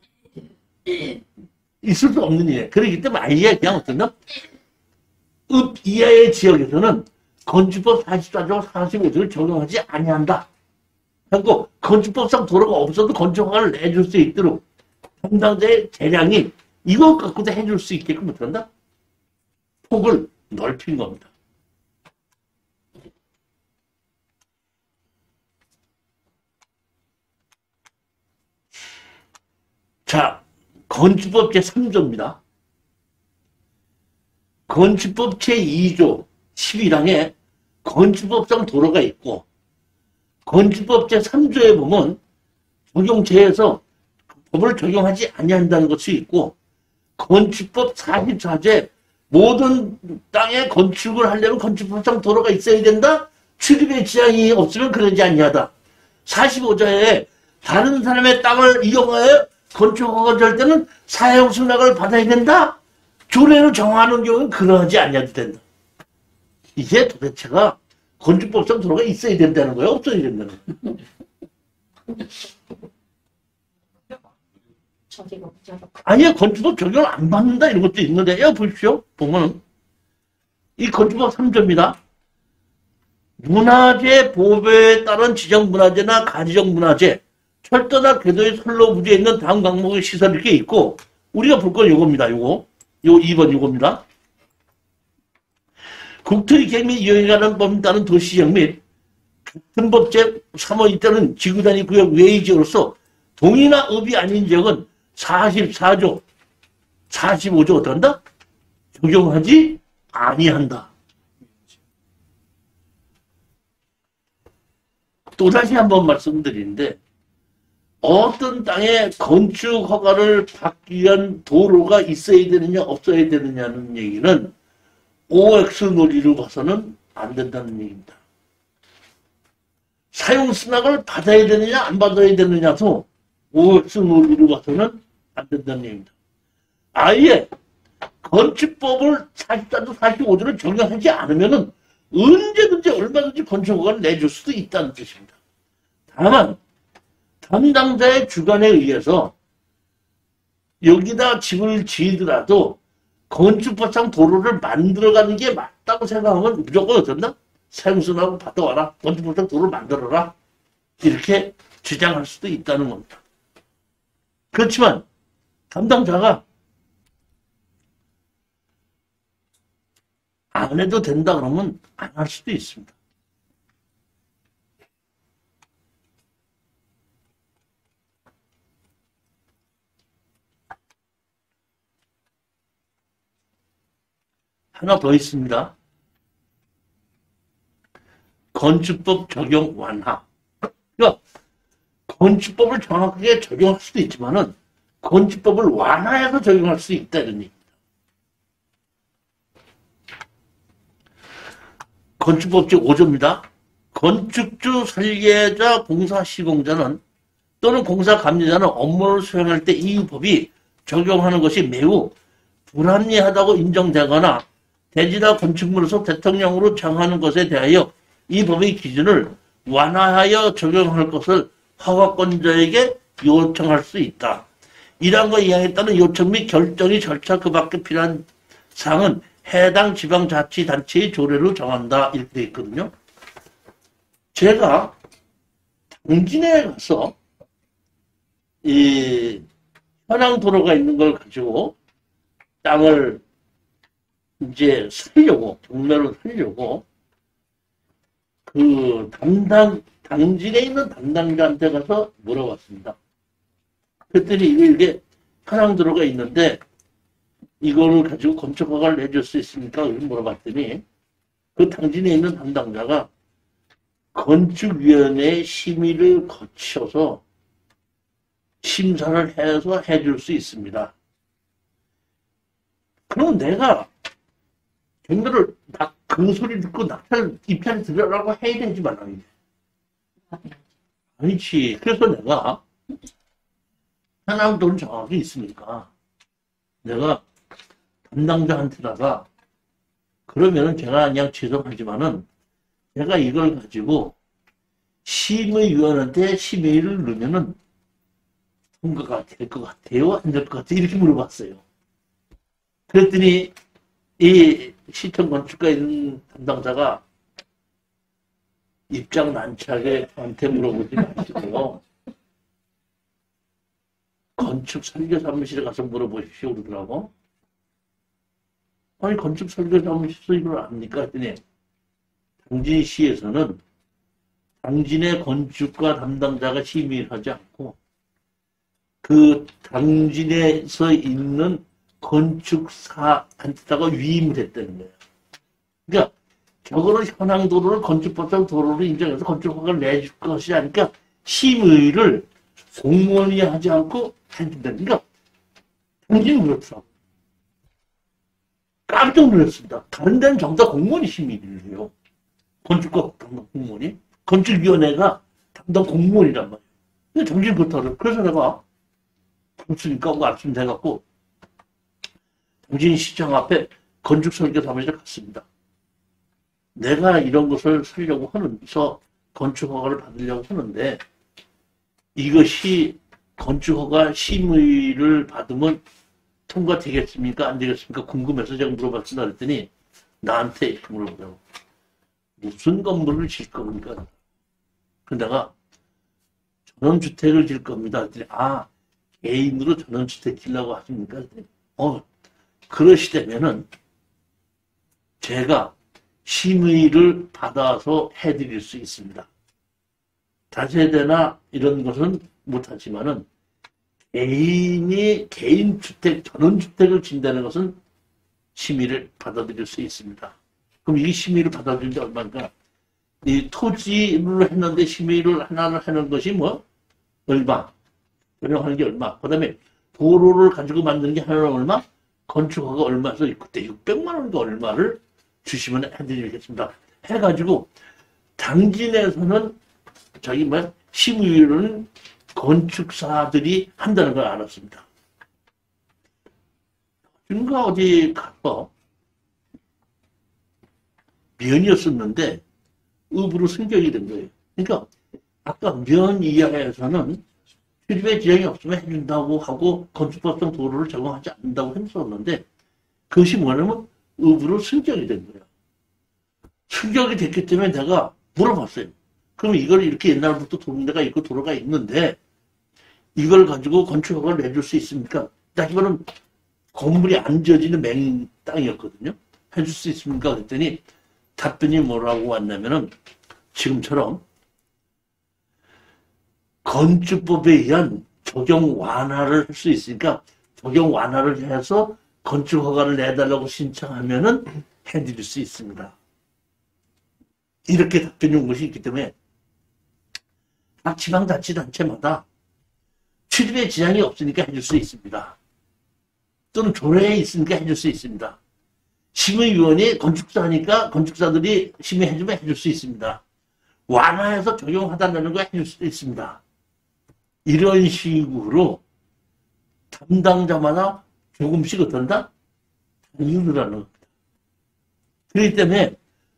있을 수 없는 일. 그렇기 때문에 아예 그냥 어떤가? 읍 이하의 지역에서는 건축법 44조 45조를 적용하지 아니한다. 하고 건축법상 도로가 없어도 건축허가를 내줄 수 있도록 담당자의 재량이 이것 갖고도 해줄 수 있게끔 어떤다? 폭을 넓힌 겁니다. 자, 건축법 제3조입니다. 건축법 제2조 11항에 건축법상 도로가 있고 건축법 제3조에 보면 적용제에서 법을 적용하지 아니한다는 것이 있고 건축법 44조에 모든 땅에 건축을 하려면 건축법상 도로가 있어야 된다. 출입의 지장이 없으면 그러지 아니하다. 45조에 다른 사람의 땅을 이용하여 건축허가 줄 때는 사용승낙을 받아야 된다. 조례로 정하는 경우는 그러하지 아니해도 된다. 이게 도대체가 건축법상 도로가 있어야 된다는 거예요? 없어야 된다는 거예요? 저기가 붙잡아. 아니요, 건축법 적용을 안 받는다 이런 것도 있는데, 야, 보십시오. 보면은, 이 건축법 3조입니다. 문화재 보호에 따른 지정문화재나 가지정문화재, 철도나 궤도의 선로 부지에 있는 다음 강목의 시설 이렇게 있고, 우리가 볼 건 요겁니다, 요거. 요 2번 요겁니다. 국토의 계획 및 이용에 관한 법에 따른 도시지역 및 같은 법 제3호에 따른 지구단위 구역 외의 지역으로서 동이나 읍이 아닌 지역은 44조, 45조 어떤다? 적용하지 아니한다. 또다시 한번 말씀드리는데 어떤 땅에 건축 허가를 받기 위한 도로가 있어야 되느냐 없어야 되느냐는 얘기는 OX 논리로 봐서는 안 된다는 얘기입니다. 사용 승낙을 받아야 되느냐 안 받아야 되느냐도 OX 논리로 봐서는 안 된다는 얘기입니다. 아예 건축법을 44조 45조를 적용하지 않으면은 언제든지 얼마든지 건축허가를 내줄 수도 있다는 뜻입니다. 다만 담당자의 주관에 의해서 여기다 집을 지으더라도 건축법상 도로를 만들어가는 게 맞다고 생각하면 무조건 어쩐다? 사용승낙을 받아와라. 건축법상 도로를 만들어라. 이렇게 주장할 수도 있다는 겁니다. 그렇지만 담당자가 안 해도 된다 그러면 안 할 수도 있습니다. 하나 더 있습니다. 건축법 적용 완화. 그러니까 건축법을 정확하게 적용할 수도 있지만은 건축법을 완화해서 적용할 수 있다는 얘기입니다. 건축법 제5조입니다. 건축주, 설계자, 공사 시공자는 또는 공사 감리자는 업무를 수행할 때 이 법이 적용하는 것이 매우 불합리하다고 인정되거나 대지나 건축물에서 대통령으로 정하는 것에 대하여 이 법의 기준을 완화하여 적용할 것을 허가권자에게 요청할 수 있다. 이러한 것에 이하에 따른 요청 및 결정의 절차 그 밖에 필요한 사항은 해당 지방자치단체의 조례로 정한다. 이렇게 되어 있거든요. 제가 당진에 가서 이 현황 도로가 있는 걸 가지고 땅을 이제 살려고, 경매로 살려고 그 당진에 있는 담당자한테 가서 물어봤습니다. 그랬더니 이게 현황 도로가 있는데 이거를 가지고 건축허가를 내줄 수 있습니까? 물어봤더니 그 당진에 있는 담당자가 건축위원회의 심의를 거쳐서 심사를 해서 해줄 수 있습니다. 그럼 내가 경매를 그 소리 듣고 낙찰 입찰 들으라고 해야 되지 말아야지. 아니지. 그래서 내가 하나는 돈 정확히 있으니까 내가 담당자한테다가 그러면은 제가 그냥 죄송하지만은 제가 이걸 가지고 심의위원한테 심의를 넣으면은 통과가 될 것 같아요? 안 될 것 같아요? 이렇게 물어봤어요. 그랬더니 이 시청 건축가 있는 담당자가 입장 난처하게 저한테 물어보지 마시고요. 건축 설계 사무실에 가서 물어보십시오 그러더라고. 아니 건축 설계 사무실에서 이걸 압니까? 했더니 당진시에서는 당진의 건축가 담당자가 심의를 하지 않고 그 당진에서 있는 건축사한테다가 위임을 했다는 거예요. 그러니까 저거를 현황도로를 건축법상 도로로 인정해서 건축허가를 내줄 것이 아니까 심의를 공무원이 하지 않고 해준다는 그러니까 당진은 그렇더라고. 깜짝 놀랐습니다. 다른 데는 전부 다 공무원이 심의를 해요. 건축법 담당 공무원이. 건축위원회가 담당 공무원이란 말이에요. 근데 당진은 그렇다고. 그래서 내가 그렇으니까 말씀 해갖고 당진시청 앞에 건축설계 사무실에 갔습니다. 내가 이런 것을 쓰려고 하면서 건축허가를 받으려고 하는데 이것이 건축허가 심의를 받으면 통과되겠습니까? 안 되겠습니까? 궁금해서 제가 물어봤습니다. 그랬더니 나한테 이렇게 물어보더라고. 무슨 건물을 질 겁니까? 그래서 내가 전원주택을 질 겁니다. 그랬더니 개인으로 전원주택 지려고 하십니까? 그랬더니 그러시다면은 제가 심의를 받아서 해드릴 수 있습니다. 다세대나 이런 것은 못하지만은 개인이 개인 주택, 전원주택을 진다는 것은 심의를 받아들일 수 있습니다. 그럼 이 심의를 받아들이는데 얼마인가? 이 토지를 했는데 심의를 하나를 하는 것이 뭐? 얼마? 변형하는 게 얼마? 그 다음에 도로를 가지고 만드는 게 하나는 얼마? 건축허가 얼마에서 그때 600만 원인가 얼마를 주시면 해드리겠습니다. 해가지고 당진에서는 심의를 건축사들이 한다는 걸 알았습니다. 지금가 어디 가서 면이었었는데 읍으로 승격이 된 거예요. 그러니까 아까 면 이하에서는 출입에 지장이 없으면 해준다고 하고 건축법상 도로를 적용하지 않는다고 했었는데 그것이 뭐냐면 읍으로 승격이 된 거예요. 승격이 됐기 때문에 내가 물어봤어요. 그럼 이걸 이렇게 옛날부터 도로가 있고 도로가 있는데 이걸 가지고 건축허가를 내줄 수 있습니까? 이거는 건물이 안 지어지는 맹 땅이었거든요. 해줄 수 있습니까? 그랬더니 답변이 뭐라고 왔냐면은 지금처럼 건축법에 의한 적용 완화를 할 수 있으니까 적용 완화를 해서 건축허가를 내달라고 신청하면은 해드릴 수 있습니다. 이렇게 답변이 온 것이 있기 때문에 각 지방자치단체마다 출입에 지장이 없으니까 해줄 수 있습니다. 또는 조례에 있으니까 해줄 수 있습니다. 심의위원이 건축사니까 건축사들이 심의해주면 해줄 수 있습니다. 완화해서 적용하달라는 거 해줄 수 있습니다. 이런 식으로 담당자마다 조금씩 어떤다? 이유라는 겁니다. 그렇기 때문에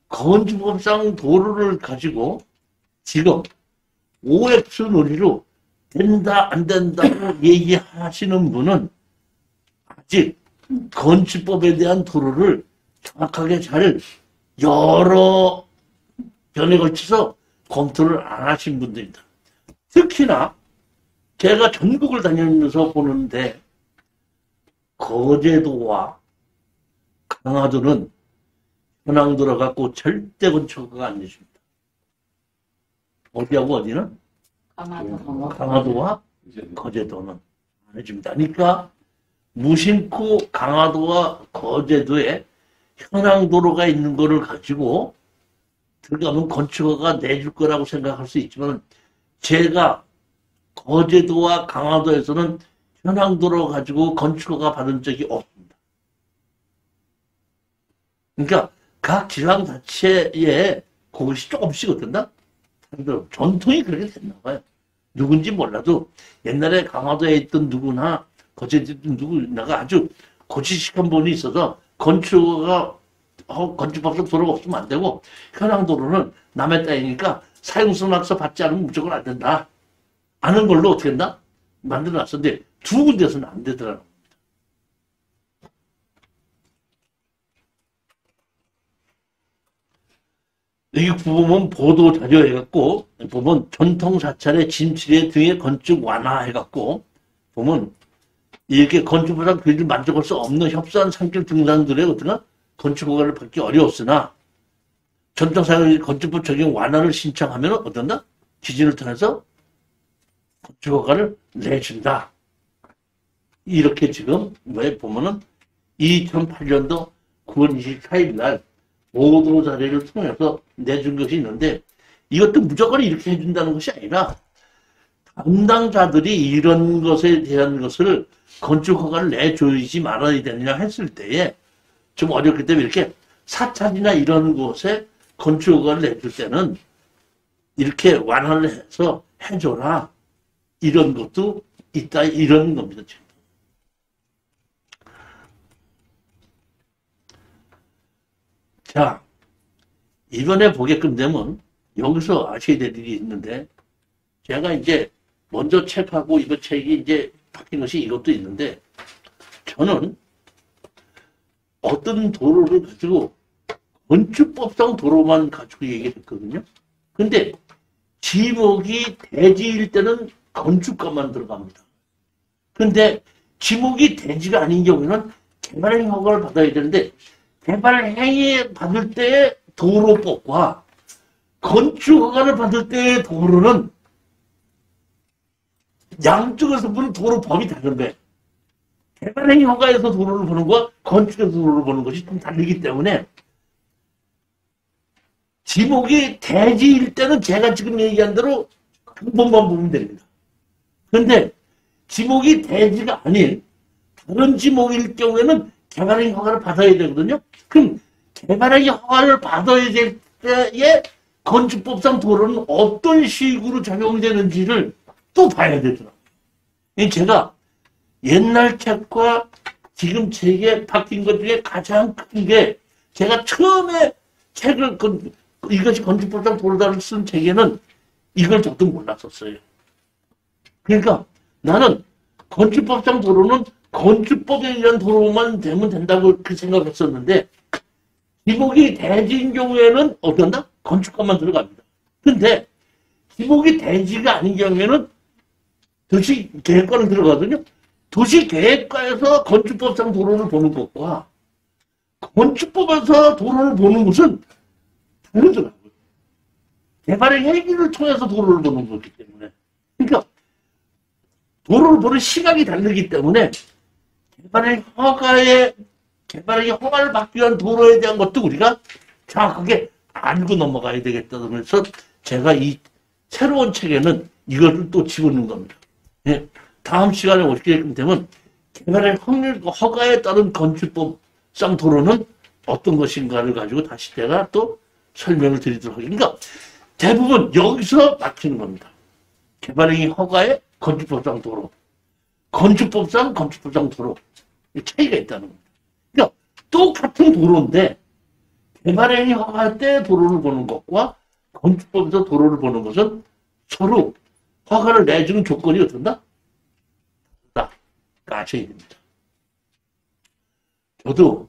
건축법상 도로를 가지고 지금 OX 논리로 된다 안 된다고 얘기하시는 분은 아직 건축법에 대한 도로를 정확하게 잘 여러 변에 걸쳐서 검토를 안 하신 분들입니다. 특히나 제가 전국을 다니면서 보는데 거제도와 강화도는 현황도로 갖고 절대 건축허가가 안 내줍니다. 어디하고 어디는? 강화도와 거제도는 안 해줍니다. 그러니까 무심코 강화도와 거제도에 현황도로가 있는 거를 가지고 들어가면 건축허가 내줄 거라고 생각할 수 있지만 제가 거제도와 강화도에서는 현황도로 가지고 건축허가 받은 적이 없습니다. 그러니까 각 지방자치에 그것이 조금씩 어떤다? 전통이 그렇게 됐나 봐요. 누군지 몰라도 옛날에 강화도에 있던 누구나 거제도에 있던 누구나가 아주 고지식한 분이 있어서 건축법상 도로가 없으면 안 되고 현황도로는 남의 땅이니까 사용승낙서 받지 않으면 무조건 안 된다. 아는 걸로 어떻게 된다? 만들어놨었는데 두 군데서는 안 되더라고요. 여기 보면 보도 자료 해갖고 보면 전통 사찰의 진출의 등의 건축 완화해갖고 보면 이렇게 건축보다 그들 만족할 수 없는 협소한 산길 등산들의 어떤 건축 허가를 받기 어려웠으나 전통사회 건축법 적용 완화를 신청하면 어떤가? 기준을 통해서 건축 허가를 내준다. 이렇게 지금 왜 보면은 2008년도 9월 24일 날 보도 자료를 통해서 내준 것이 있는데 이것도 무조건 이렇게 해준다는 것이 아니라 담당자들이 이런 것에 대한 것을 건축 허가를 내줘야지 말아야 되느냐 했을 때에 좀 어렵기 때문에 이렇게 사찰이나 이런 곳에 건축 허가를 내줄 때는 이렇게 완화를 해서 해줘라. 이런 것도 있다. 이런 겁니다. 지금. 자, 이번에 보게끔 되면 여기서 아셔야 될 일이 있는데 제가 이제 먼저 책하고 이번 책이 이제 바뀐 것이 이것도 있는데 저는 어떤 도로를 가지고 건축법상 도로만 가지고 얘기를 했거든요. 근데 지목이 대지일 때는 건축가만 들어갑니다. 근데 지목이 대지가 아닌 경우에는 개발행위 허가를 받아야 되는데 개발행위 받을 때의 도로법과 건축 허가를 받을 때의 도로는 양쪽에서 보는 도로법이 다른데 개발행위 허가에서 도로를 보는 것과 건축에서 도로를 보는 것이 좀 다르기 때문에 지목이 대지일 때는 제가 지금 얘기한 대로 한 번만 보면 됩니다. 그런데 지목이 대지가 아닌 다른 지목일 경우에는 개발행위 허가를 받아야 되거든요. 그럼 개발행위 허가를 받아야 될 때에 건축법상 도로는 어떤 식으로 적용되는지를 또 봐야 되더라고요. 제가 옛날 책과 지금 책에 바뀐 것 중에 가장 큰 게 제가 처음에 책을 이것이 건축법상 도로다를 쓴 책에는 이걸 저도 몰랐었어요. 그러니까 나는 건축법상 도로는 건축법에 의한 도로만 되면 된다고 그 생각했었는데 지목이 대지인 경우에는 어떤다? 건축법만 들어갑니다. 근데 지목이 대지가 아닌 경우에는 도시계획과를 들어가거든요. 도시계획과에서 건축법상 도로를 보는 것과 건축법에서 도로를 보는 것은 다르더라고요. 개발의 행위를 통해서 도로를 보는 거기 때문에. 그러니까 도로를 보는 시각이 다르기 때문에 개발의 허가를 받기 위한 도로에 대한 것도 우리가 정확하게 알고 넘어가야 되겠다는 그래서 제가 이 새로운 책에는 이것을 또 집어넣는 겁니다. 예, 다음 시간에 오시게 되면 개발의 허가에 따른 건축법상 도로는 어떤 것인가를 가지고 다시 제가 또 설명을 드리도록 하겠습니다. 그러니까 대부분 여기서 막히는 겁니다. 개발행위 허가에 건축법상 도로, 건축법상 도로 차이가 있다는 겁니다. 그러니까 똑같은 도로인데 개발행위 허가할 때 도로를 보는 것과 건축법에서 도로를 보는 것은 서로 허가를 내주는 조건이 어떤다? 아셔야 됩니다. 저도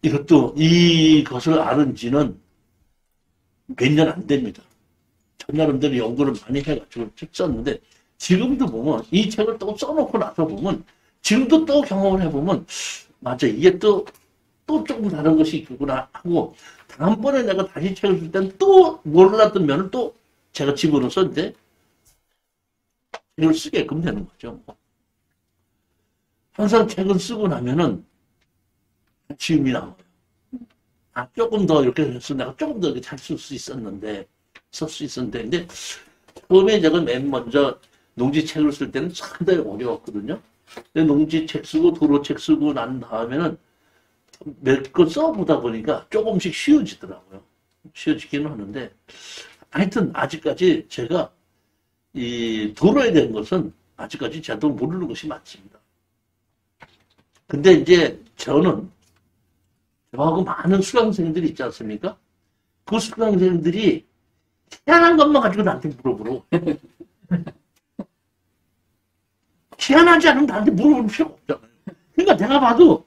이것을 아는 지는 몇 년 안 됩니다. 저 나름대로 연구를 많이 해가지고 책 썼는데 지금도 보면 이 책을 또 써놓고 나서 보면 지금도 또 경험을 해보면 맞아 이게 또 조금 다른 것이 있구나 하고 다음번에 내가 다시 책을 쓸 때는 또 몰랐던 면을 또 제가 집어넣어서 이제 책을 쓰게끔 되는 거죠. 항상 책을 쓰고 나면은 지음이 나와요. 조금 더 이렇게 해서 내가 조금 더 잘 쓸 수 있었는데, 근데 처음에 제가 맨 먼저 농지책을 쓸 때는 상당히 어려웠거든요. 근데 농지책 쓰고 도로책 쓰고 난 다음에는 몇 거 써보다 보니까 조금씩 쉬워지더라고요. 쉬워지기는 하는데, 하여튼 아직까지 제가 이 도로에 대한 것은 아직까지 저도 모르는 것이 많습니다. 근데 이제 저는 저하고 많은 수강생들이 있지 않습니까? 그 수강생들이 희한한 것만 가지고 나한테 물어보러 희한하지 않으면 나한테 물어볼 필요가 없잖아요. 그러니까 내가 봐도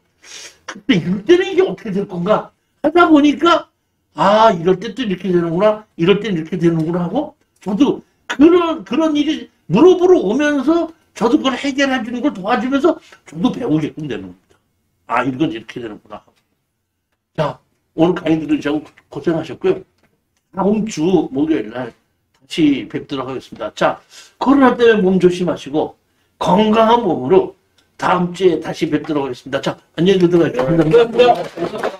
그때 이때는 이게 어떻게 될 건가 하다 보니까 아 이럴 때 또 이렇게 되는구나 이럴 때 이렇게 되는구나 하고 저도 그런 일이 물어보러 오면서 저도 그걸 해결해 주는 걸 도와주면서 저도 배우게끔 되는 겁니다. 아 이건 이렇게 되는구나. 자 오늘 강의 들으시고 고생하셨고요. 다음 주 목요일 날 다시 뵙도록 하겠습니다. 자 코로나 때문에 몸 조심하시고 건강한 몸으로 다음 주에 다시 뵙도록 하겠습니다. 자 안녕히 들어가십시오. 감사합니다.